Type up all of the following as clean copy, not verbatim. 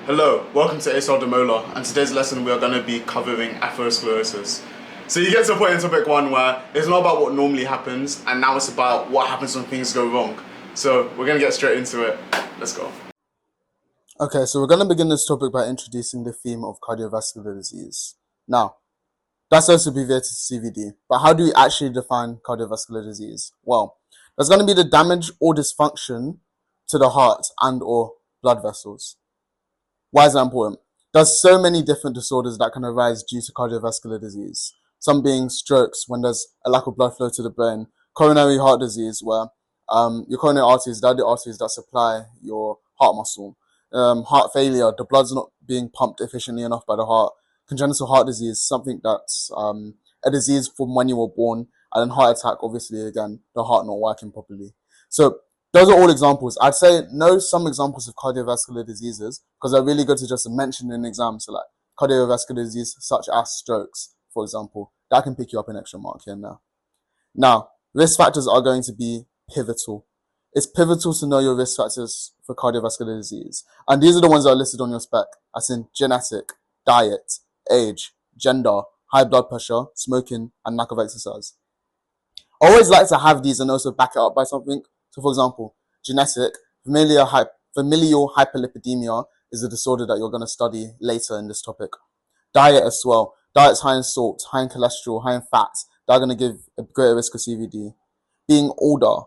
Hello, welcome to ASR Demola, and today's lesson we are going to be covering atherosclerosis. So you get to a point in topic 1 where it's not about what normally happens, and now it's about what happens when things go wrong. So we're going to get straight into it. Let's go. Okay, so we're going to begin this topic by introducing the theme of cardiovascular disease. Now, that's also abbreviated CVD, but how do we actually define cardiovascular disease? Well, there's going to be the damage or dysfunction to the heart and or blood vessels. Why is that important? There's so many different disorders that can arise due to cardiovascular disease. Some being strokes when there's a lack of blood flow to the brain, coronary heart disease where your coronary arteries, they're the arteries that supply your heart muscle. Heart failure, the blood's not being pumped efficiently enough by the heart. Congenital heart disease, something that's a disease from when you were born, and then heart attack, obviously, again, the heart not working properly. So those are all examples. I'd say know some examples of cardiovascular diseases because they're really good to just mention in exams. So like cardiovascular disease such as strokes, for example, that can pick you up an extra mark here and there. Now, risk factors are going to be pivotal. It's pivotal to know your risk factors for cardiovascular disease. And these are the ones that are listed on your spec, as in genetic, diet, age, gender, high blood pressure, smoking, and lack of exercise. I always like to have these and also back it up by something. So for example, genetic, familial hyperlipidemia is a disorder that you're going to study later in this topic. Diet as well. Diet's high in salt, high in cholesterol, high in fats. They're going to give a greater risk of CVD. Being older,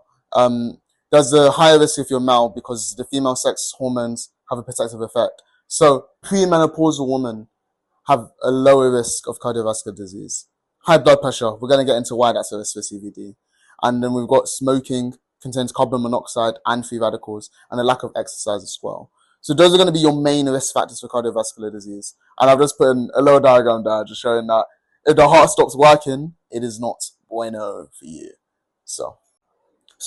there's a higher risk if you're male because the female sex hormones have a protective effect. So premenopausal women have a lower risk of cardiovascular disease. High blood pressure, we're going to get into why that's a risk for CVD. And then we've got smoking, contains carbon monoxide and free radicals, and a lack of exercise as well. So those are going to be your main risk factors for cardiovascular disease. And I've just put in a little diagram there just showing that if the heart stops working, it is not bueno for you. So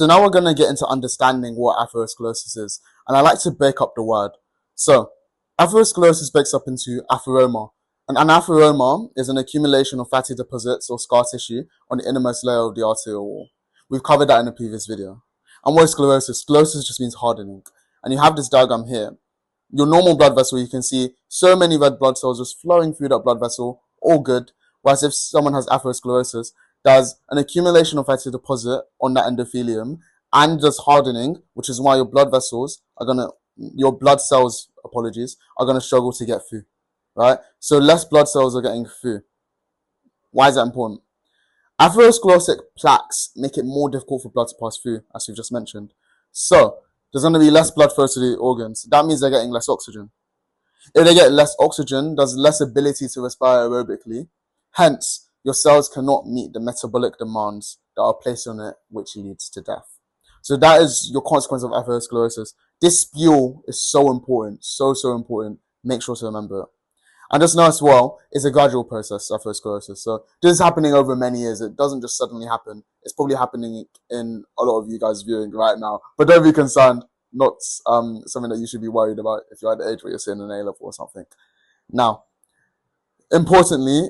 now we're going to get into understanding what atherosclerosis is. And I like to break up the word. So atherosclerosis breaks up into atheroma. And an atheroma is an accumulation of fatty deposits or scar tissue on the innermost layer of the arterial wall. We've covered that in a previous video. And what is sclerosis? Sclerosis just means hardening. And you have this diagram here. Your normal blood vessel, you can see so many red blood cells just flowing through that blood vessel, all good. Whereas if someone has atherosclerosis, there's an accumulation of fatty deposit on that endothelium and just hardening, which is why your blood cells are going to struggle to get through, right? So less blood cells are getting through. Why is that important? Atherosclerotic plaques make it more difficult for blood to pass through, as we've just mentioned. So there's going to be less blood flow to the organs. That means they're getting less oxygen. If they get less oxygen, there's less ability to respire aerobically. Hence, your cells cannot meet the metabolic demands that are placed on it, which leads to death. So that is your consequence of atherosclerosis. This fuel is so important, so important. Make sure to remember it. And just know as well, it's a gradual process, atherosclerosis. So this is happening over many years. It doesn't just suddenly happen. It's probably happening in a lot of you guys viewing right now. But don't be concerned. Not something that you should be worried about if you're at the age where you're sitting in A-level or something. Now, importantly,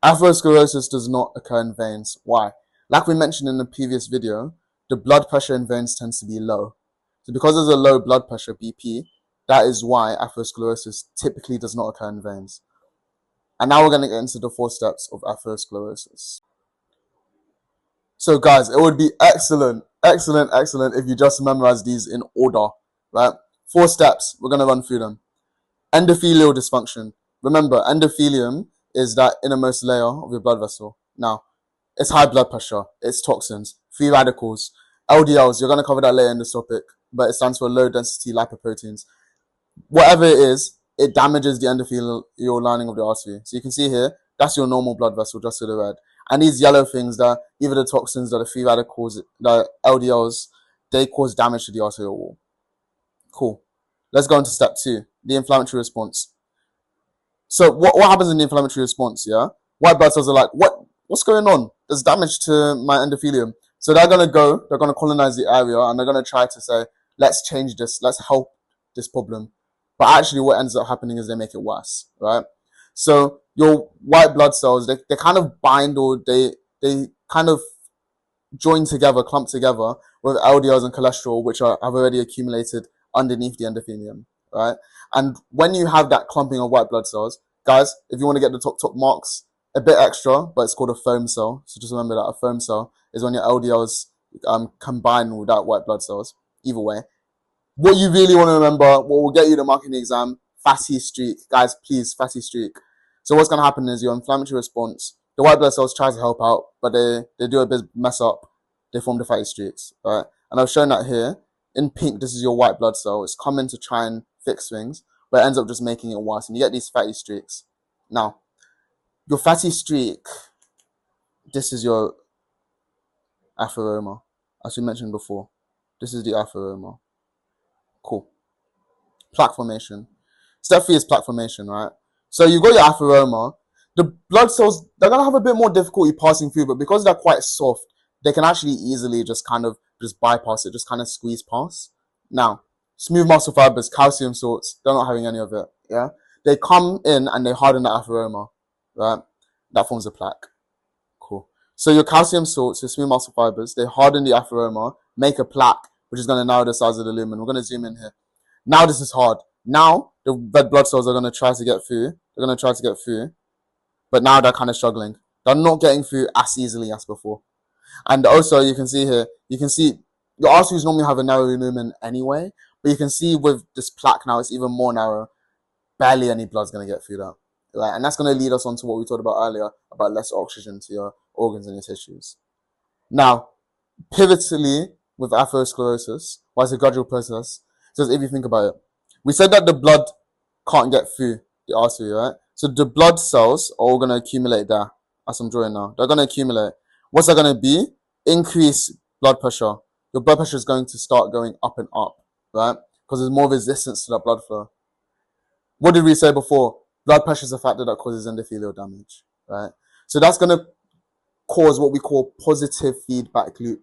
atherosclerosis does not occur in veins. Why? Like we mentioned in the previous video, the blood pressure in veins tends to be low. So because there's a low blood pressure, BP, that is why atherosclerosis typically does not occur in veins. And now we're going to get into the 4 steps of atherosclerosis. So guys, it would be excellent if you just memorize these in order, right? 4 steps, we're going to run through them. Endothelial dysfunction. Remember, endothelium is that innermost layer of your blood vessel. Now, it's high blood pressure, it's toxins, free radicals, LDLs, you're going to cover that later in this topic, but it stands for low density lipoproteins. Whatever it is, it damages the endothelial lining of the artery. So you can see here, that's your normal blood vessel, just to the red. And these yellow things, that either the toxins or the free radicals, the LDLs, they cause damage to the arterial wall. Cool. Let's go into step 2, the inflammatory response. So what happens in the inflammatory response, yeah? White blood cells are like, what's going on? There's damage to my endothelium. So they're going to colonize the area, and they're going to try to say, let's change this, let's help this problem. But actually what ends up happening is they make it worse, right? So your white blood cells, they kind of bind, or they kind of join together, clump together with LDLs and cholesterol, which have already accumulated underneath the endothelium, right? And when you have that clumping of white blood cells, guys, if you want to get the top marks, a bit extra, but it's called a foam cell. So just remember that a foam cell is when your LDLs combine with that white blood cells. Either way, what you really want to remember, what will get you the mark in the exam, fatty streak. Guys, please, fatty streak. So what's going to happen is your inflammatory response, the white blood cells try to help out, but they do a bit mess up. They form the fatty streaks, right? And I've shown that here. In pink, this is your white blood cell. It's coming to try and fix things, but it ends up just making it worse. And you get these fatty streaks. Now, your fatty streak, this is your atheroma, as we mentioned before. This is the atheroma. Cool. Plaque formation. Step 3 is plaque formation, right? So you got your atheroma. The blood cells, they're going to have a bit more difficulty passing through, but because they're quite soft, they can actually easily just kind of just bypass it, just kind of squeeze past. Now, smooth muscle fibers, calcium salts, they're not having any of it, yeah? They come in and they harden the atheroma, right? That forms a plaque. Cool. So your calcium salts, your smooth muscle fibers, they harden the atheroma, make a plaque, which is going to narrow the size of the lumen. We're going to zoom in here. Now this is hard. Now the red blood cells are going to try to get through. They're going to try to get through. But now they're kind of struggling. They're not getting through as easily as before. And also you can see here, your arteries normally have a narrow lumen anyway, but you can see with this plaque now, it's even more narrow. Barely any blood's going to get through that. Right? And that's going to lead us on to what we talked about earlier, about less oxygen to your organs and your tissues. Now, pivotally, with atherosclerosis, why it's a gradual process, because if you think about it, we said that the blood can't get through the artery, right? So the blood cells are all going to accumulate there, as I'm drawing now. They're going to accumulate. What's that going to be? Increase blood pressure. Your blood pressure is going to start going up and up, right? Because there's more resistance to that blood flow. What did we say before? Blood pressure is a factor that causes endothelial damage, right? So that's going to cause what we call positive feedback loop,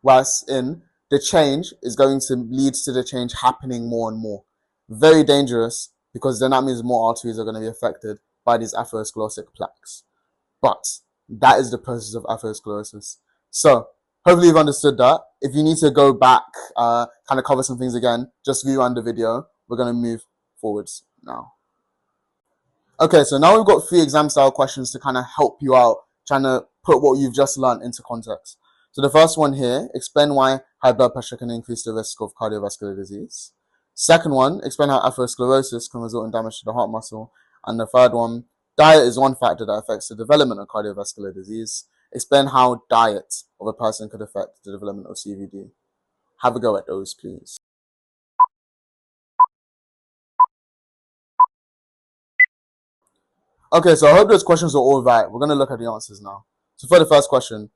whereas in the change is going to lead to the change happening more and more. Very dangerous, because then that means more arteries are going to be affected by these atherosclerotic plaques. But that is the process of atherosclerosis. So hopefully you've understood that. If you need to go back, kind of cover some things again, just rewind the video. We're going to move forwards now. Okay, so now we've got 3 exam style questions to kind of help you out, trying to put what you've just learned into context. So the first one here, explain why high blood pressure can increase the risk of cardiovascular disease. Second one, explain how atherosclerosis can result in damage to the heart muscle. And the third one, diet is one factor that affects the development of cardiovascular disease. Explain how diet of a person could affect the development of CVD. Have a go at those, please. Okay, so I hope those questions are all right. We're going to look at the answers now. So for the first question,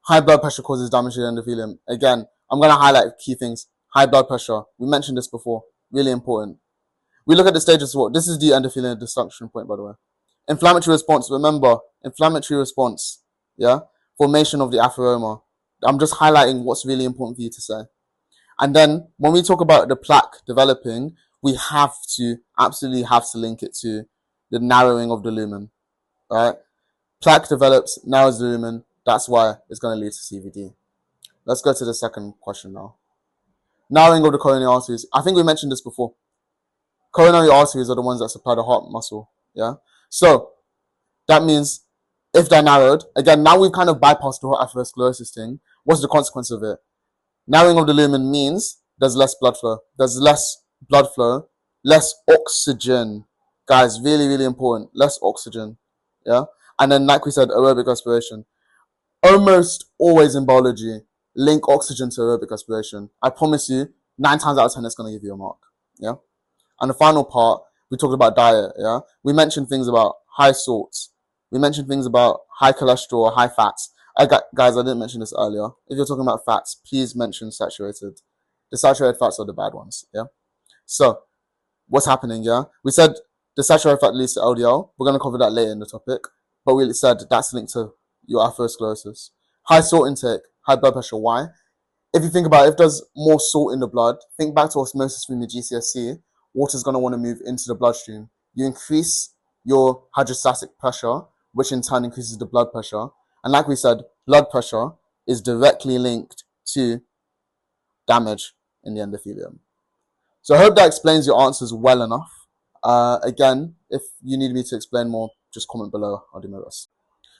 high blood pressure causes damage to the endothelium. Again, I'm going to highlight key things. High blood pressure. We mentioned this before. Really important. We look at the stages of what? This is the endothelial destruction point, by the way. Inflammatory response. Remember, inflammatory response. Yeah? Formation of the atheroma. I'm just highlighting what's really important for you to say. And then when we talk about the plaque developing, we absolutely have to link it to the narrowing of the lumen. Right? Plaque develops, narrows the lumen. That's why it's going to lead to CVD. Let's go to the second question now. Narrowing of the coronary arteries. I think we mentioned this before. Coronary arteries are the ones that supply the heart muscle. Yeah. So that means if they're narrowed, again, now we've kind of bypassed the whole atherosclerosis thing. What's the consequence of it? Narrowing of the lumen means there's less blood flow. There's less blood flow, less oxygen. Guys, really, really important. Less oxygen. Yeah. And then, like we said, aerobic respiration. Almost always in biology, link oxygen to aerobic respiration. I promise you, 9 times out of 10, it's going to give you a mark. Yeah. And the final part, we talked about diet. Yeah. We mentioned things about high salts. We mentioned things about high cholesterol, high fats. Guys, I didn't mention this earlier. If you're talking about fats, please mention saturated. The saturated fats are the bad ones. Yeah. So what's happening? Yeah. We said the saturated fat leads to LDL. We're going to cover that later in the topic. But we said that's linked to your atherosclerosis. High salt intake, high blood pressure. Why? If you think about it, if there's more salt in the blood, think back to osmosis from your GCSE, water's going to want to move into the bloodstream. You increase your hydrostatic pressure, which in turn increases the blood pressure. And like we said, blood pressure is directly linked to damage in the endothelium. So I hope that explains your answers well enough. Again, if you need me to explain more, just comment below. I'll do my best.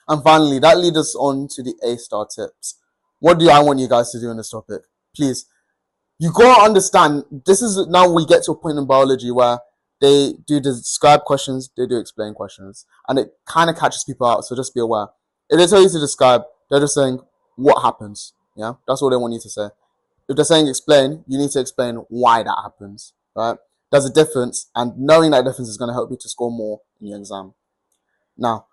And finally, that leads us on to the A-star tips. What do I want you guys to do in this topic? Please, you gotta understand, this is now we get to a point in biology where they do describe questions, they do explain questions, and it kind of catches people out, so just be aware. If they tell you to describe, they're just saying what happens. Yeah, that's all they want you to say. If they're saying explain, you need to explain why that happens, right? There's a difference, and knowing that difference is going to help you to score more in your exam. Now,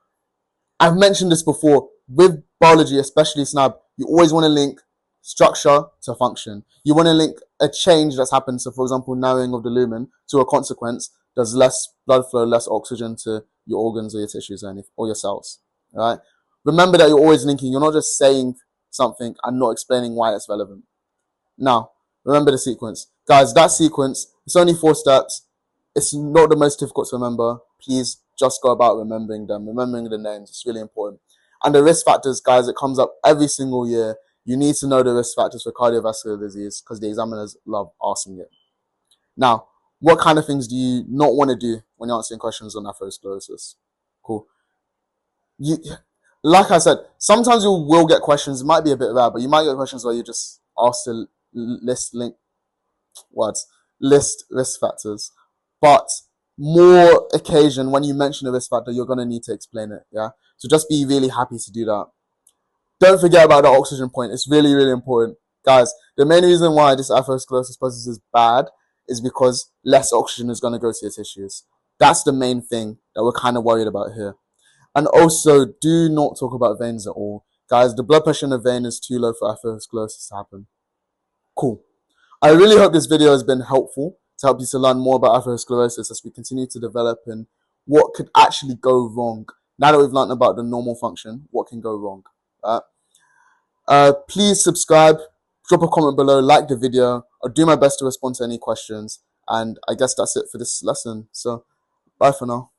I've mentioned this before, with biology, especially SNAB, you always want to link structure to function. You want to link a change that's happened, so for example, narrowing of the lumen, to a consequence. There's less blood flow, less oxygen to your organs or your tissues or your cells, right? Remember that you're always linking, you're not just saying something and not explaining why it's relevant. Now, remember the sequence. Guys, that sequence, it's only 4 steps. It's not the most difficult to remember. Please just go about remembering them, remembering the names. It's really important. And the risk factors, guys, it comes up every single year. You need to know the risk factors for cardiovascular disease because the examiners love asking it. Now, what kind of things do you not want to do when you're answering questions on atherosclerosis? Cool. Like I said, sometimes you will get questions. It might be a bit rare, but you might get questions where you just ask to list risk factors. But more occasion, when you mention a risk factor, you're going to need to explain it. Yeah. So just be really happy to do that. Don't forget about the oxygen point. It's really, really important. Guys, the main reason why this atherosclerosis process is bad is because less oxygen is going to go to your tissues. That's the main thing that we're kind of worried about here. And also, do not talk about veins at all. Guys, the blood pressure in the vein is too low for atherosclerosis to happen. Cool. I really hope this video has been helpful to help you to learn more about atherosclerosis as we continue to develop in what could actually go wrong. Now that we've learned about the normal function, what can go wrong? Please subscribe, drop a comment below, like the video. I'll do my best to respond to any questions. And I guess that's it for this lesson. So, bye for now.